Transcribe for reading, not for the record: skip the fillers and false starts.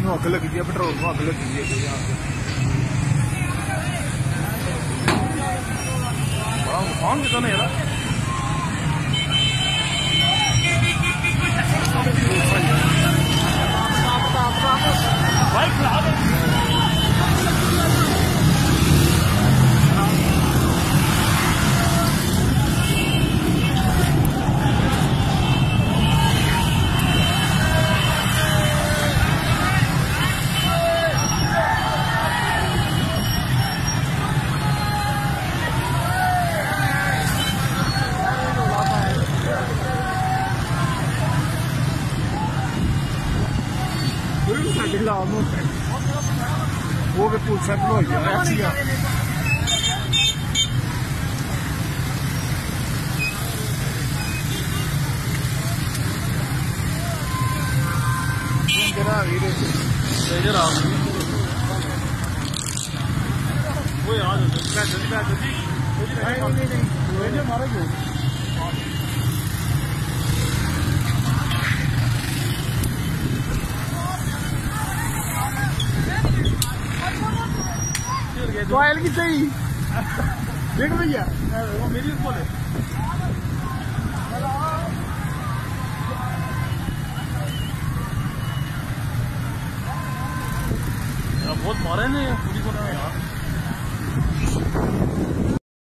ਨੂੰ ਅੱਗ ਲੱਗੀ ਹੈ, ਪੈਟਰੋਲ ਨੂੰ ਅੱਗ ਲੱਗੀ ਹੈ ਬੜਾ ਨੁਕਸਾਨ ਕੀਤਾ ਨੇ ਯਾਰ। ਬਾਈਕ ਖਲਾ ਦੇ वो भी पुल सेट हो गया एक्सिया इधर आ वो यार जल्दी मारा क्यों ऑयल की सही देख भैया वो मेरी बोले बहुत मारे नहीं